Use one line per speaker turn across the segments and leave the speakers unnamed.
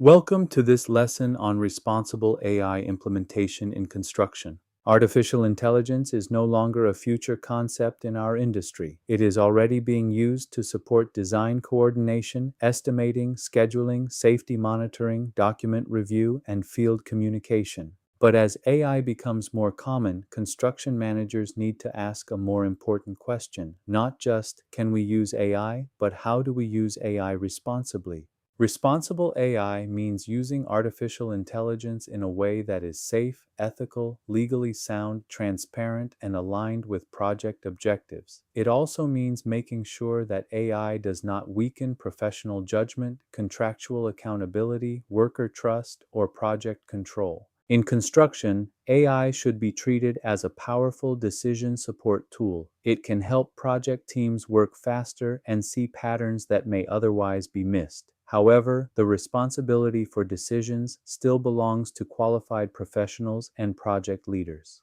Welcome to this lesson on responsible AI implementation in construction. Artificial intelligence is no longer a future concept in our industry. It is already being used to support design coordination, estimating, scheduling, safety monitoring, document review, and field communication. But as AI becomes more common, construction managers need to ask a more important question. Not just, can we use AI, but how do we use AI responsibly? Responsible AI means using artificial intelligence in a way that is safe, ethical, legally sound, transparent, and aligned with project objectives. It also means making sure that AI does not weaken professional judgment, contractual accountability, worker trust, or project control. In construction, AI should be treated as a powerful decision support tool. It can help project teams work faster and see patterns that may otherwise be missed. However, the responsibility for decisions still belongs to qualified professionals and project leaders.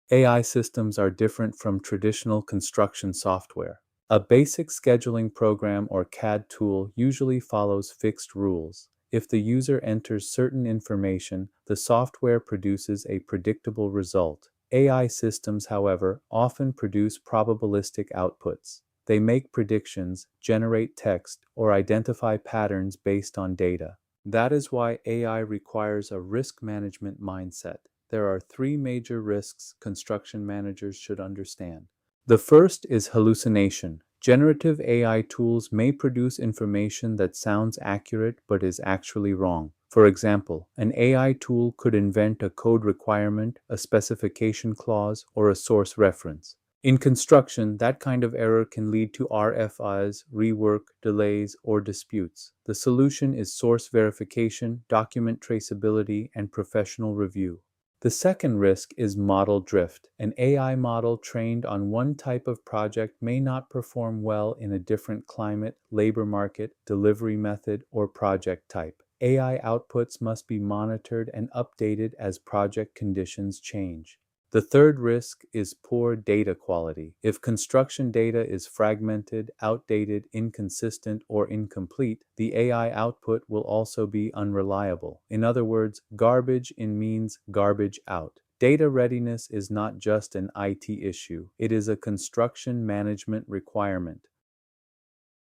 AI systems are different from traditional construction software. A basic scheduling program or CAD tool usually follows fixed rules. If the user enters certain information, the software produces a predictable result. AI systems, however, often produce probabilistic outputs. They make predictions, generate text, or identify patterns based on data. That is why AI requires a risk management mindset. There are three major risks construction managers should understand. The first is hallucination. Generative AI tools may produce information that sounds accurate but is actually wrong. For example, an AI tool could invent a code requirement, a specification clause, or a source reference. In construction, that kind of error can lead to RFIs, rework, delays, or disputes. The solution is source verification, document traceability, and professional review. The second risk is model drift. An AI model trained on one type of project may not perform well in a different climate, labor market, delivery method, or project type. AI outputs must be monitored and updated as project conditions change. The third risk is poor data quality. If construction data is fragmented, outdated, inconsistent, or incomplete, the AI output will also be unreliable. In other words, garbage in means garbage out. Data readiness is not just an IT issue, it is a construction management requirement.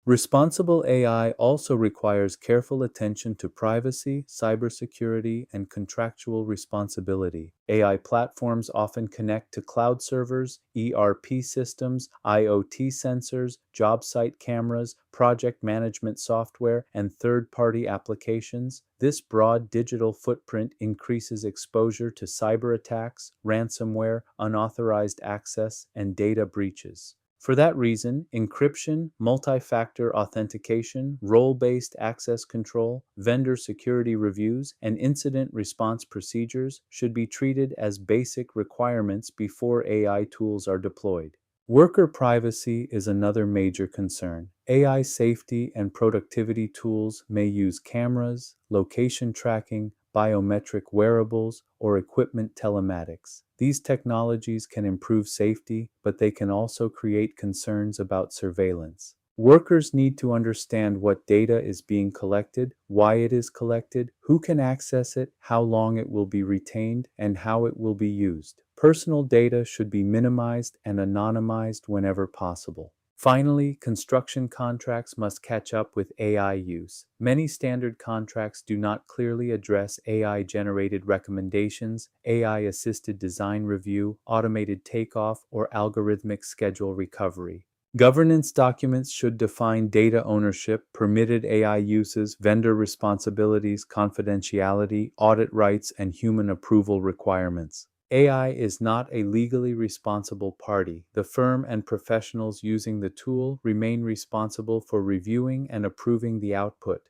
Responsible AI also requires careful attention to privacy, cybersecurity, and contractual responsibility. AI platforms often connect to cloud servers, ERP systems, IoT sensors, job site cameras, project management software, and third-party applications. This broad digital footprint increases exposure to cyber attacks, ransomware, unauthorized access, and data breaches. For that reason, encryption, multi-factor authentication, role-based access control, vendor security reviews, and incident response procedures should be treated as basic requirements before AI tools are deployed. Worker privacy is another major concern. AI safety and productivity tools may use cameras, location tracking, biometric wearables, or equipment telematics. These technologies can improve safety, but they can also create concerns about surveillance. Workers need to understand what data is being collected, why it is collected, who can access it, how long it will be retained, and how it will be used. Personal data should be minimized and anonymized whenever possible. Finally, construction contracts must catch up with AI use. Many standard contracts do not clearly address AI-generated recommendations, AI-assisted design review, automated takeoff, or algorithmic schedule recovery. Governance documents should define data ownership, permitted AI uses, vendor responsibilities, confidentiality, audit rights, and human approval requirements. AI is not a legally responsible party. The firm and professionals using the tool remain responsible for reviewing and approving the output.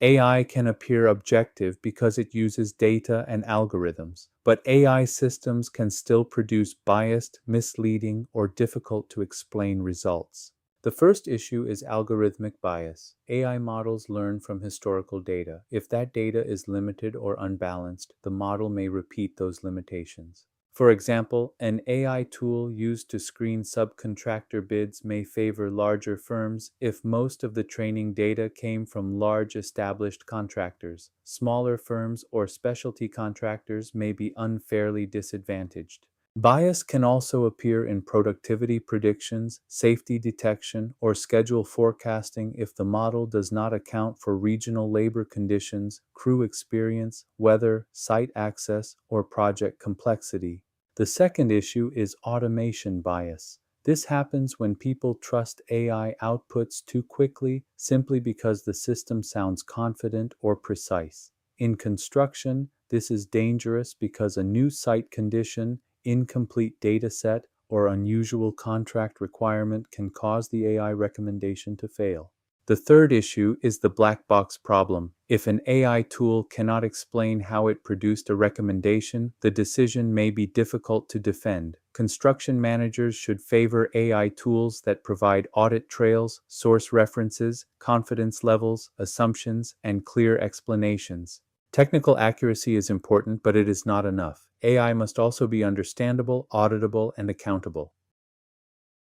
AI can appear objective because it uses data and algorithms, but AI systems can still produce biased, misleading, or difficult to explain results. The first issue is algorithmic bias. AI models learn from historical data. If that data is limited or unbalanced, the model may repeat those limitations. For example, an AI tool used to screen subcontractor bids may favor larger firms if most of the training data came from large established contractors. Smaller firms or specialty contractors may be unfairly disadvantaged. Bias can also appear in productivity predictions, safety detection, or schedule forecasting if the model does not account for regional labor conditions, crew experience, weather, site access, or project complexity. The second issue is automation bias. This happens when people trust AI outputs too quickly simply because the system sounds confident or precise. In construction, this is dangerous because a new site condition, incomplete data set, or unusual contract requirement can cause the AI recommendation to fail. The third issue is the black box problem. If an AI tool cannot explain how it produced a recommendation, the decision may be difficult to defend. Construction managers should favor AI tools that provide audit trails, source references, confidence levels, assumptions, and clear explanations. Technical accuracy is important, but it is not enough. AI must also be understandable, auditable, and accountable.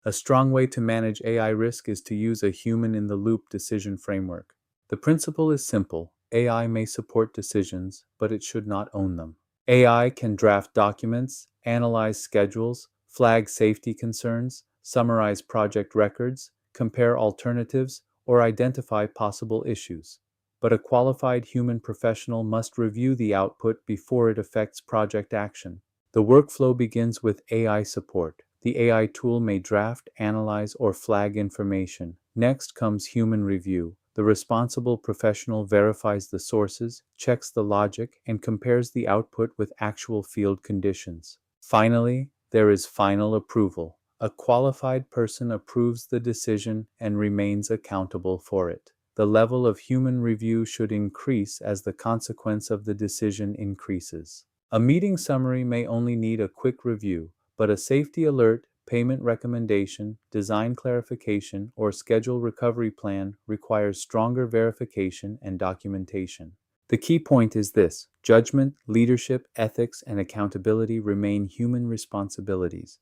A strong way to manage AI risk is to use a human-in-the-loop decision framework. The principle is simple. AI may support decisions, but it should not own them. AI can draft documents, analyze schedules, flag safety concerns, summarize project records, compare alternatives, or identify possible issues. But a qualified human professional must review the output before it affects project action. The workflow begins with AI support. The AI tool may draft, analyze, or flag information. Next comes human review. The responsible professional verifies the sources, checks the logic, and compares the output with actual field conditions. Finally, there is final approval. A qualified person approves the decision and remains accountable for it. The level of human review should increase as the consequence of the decision increases. A meeting summary may only need a quick review, but a safety alert, payment recommendation, design clarification, or schedule recovery plan requires stronger verification and documentation. The key point is this: judgment, leadership, ethics, and accountability remain human responsibilities.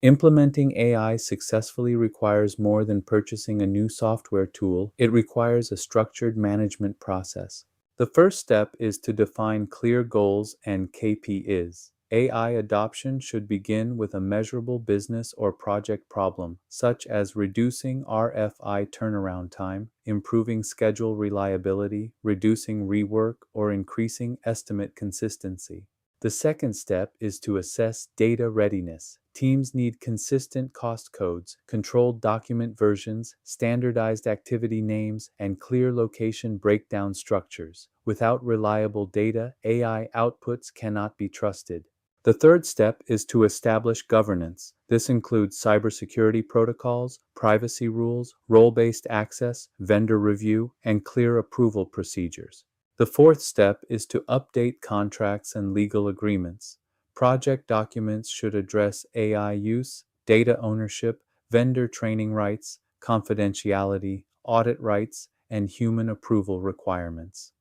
Implementing AI successfully requires more than purchasing a new software tool. It requires a structured management process. The first step is to define clear goals and KPIs. AI adoption should begin with a measurable business or project problem, such as reducing RFI turnaround time, improving schedule reliability, reducing rework, or increasing estimate consistency. The second step is to assess data readiness. Teams need consistent cost codes, controlled document versions, standardized activity names, and clear location breakdown structures. Without reliable data, AI outputs cannot be trusted. The third step is to establish governance. This includes cybersecurity protocols, privacy rules, role-based access, vendor review, and clear approval procedures. The fourth step is to update contracts and legal agreements. Project documents should address AI use, data ownership, vendor training rights, confidentiality, audit rights, and human approval requirements.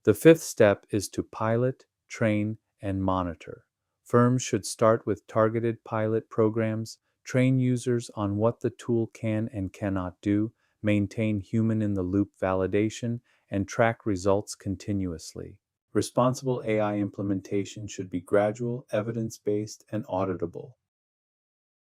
The fifth step is to pilot, train, and monitor. Firms should start with targeted pilot programs, train users on what the tool can and cannot do, maintain human-in-the-loop validation, and track results continuously. Responsible AI implementation should be gradual, evidence-based, and auditable.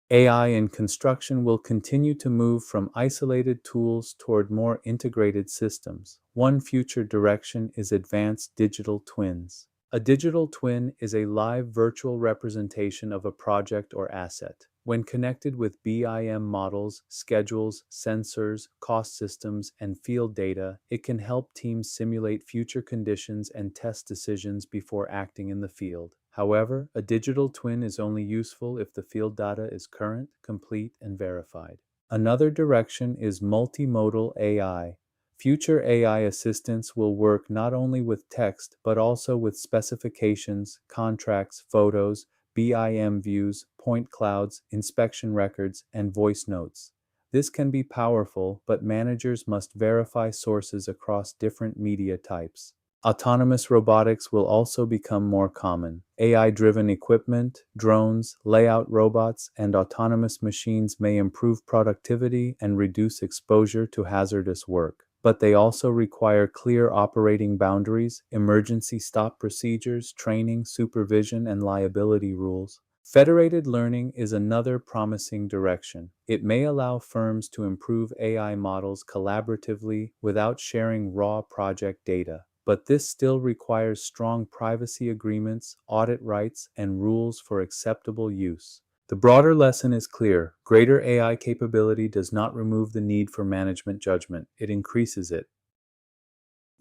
AI in construction will continue to move from isolated tools toward more integrated systems. One future direction is advanced digital twins. A digital twin is a live virtual representation of a project or asset. When connected with BIM models, schedules, sensors, cost systems, and field data, it can help teams simulate future conditions and test decisions before acting in the field. However, a digital twin is only useful if the field data is current, complete, and verified. Another direction is multimodal AI. Future AI assistants will work not only with text, but also with specifications, contracts, photos, BIM views, point clouds, inspection records, and voice notes. This can be powerful, but managers must verify sources across different media types. Autonomous robotics will also become more common. AI-driven equipment, drones, layout robots, and autonomous machines may improve productivity and reduce exposure to hazardous work. But they also require clear operating boundaries, emergency stop procedures, training, supervision, and liability rules. Federated learning is another promising direction. It may allow firms to improve AI models collaboratively without sharing raw project data. But this still requires strong privacy agreements, audit rights, and rules for acceptable use. The broader lesson is clear. Greater AI capability does not remove the need for management judgment, it increases it.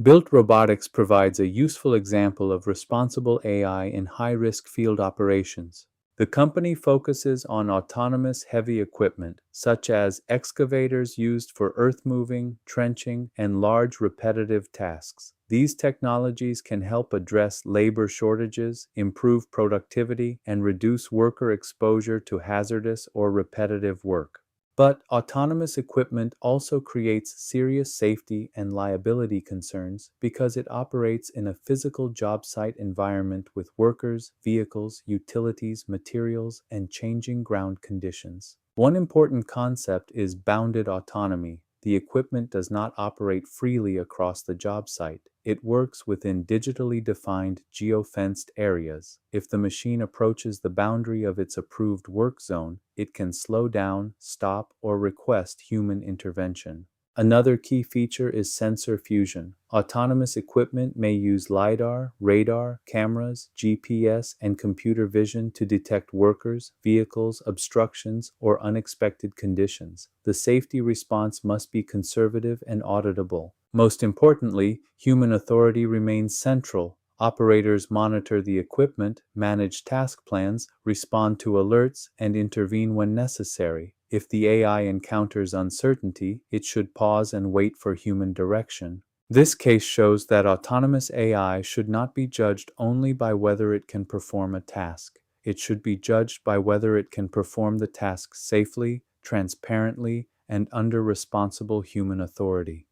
Built Robotics provides a useful example of responsible AI in high-risk field operations. The company focuses on autonomous heavy equipment, such as excavators used for earth-moving, trenching, and large repetitive tasks. These technologies can help address labor shortages, improve productivity, and reduce worker exposure to hazardous or repetitive work. But autonomous equipment also creates serious safety and liability concerns because it operates in a physical job site environment with workers, vehicles, utilities, materials, and changing ground conditions. One important concept is bounded autonomy. The equipment does not operate freely across the job site. It works within digitally defined geofenced areas. If the machine approaches the boundary of its approved work zone, it can slow down, stop, or request human intervention. Another key feature is sensor fusion. Autonomous equipment may use LiDAR, radar, cameras, GPS, and computer vision to detect workers, vehicles, obstructions, or unexpected conditions. The safety response must be conservative and auditable. Most importantly, human authority remains central. Operators monitor the equipment, manage task plans, respond to alerts, and intervene when necessary. If the AI encounters uncertainty, it should pause and wait for human direction. This case shows that autonomous AI should not be judged only by whether it can perform a task. It should be judged by whether it can perform the task safely, transparently, and under responsible human authority.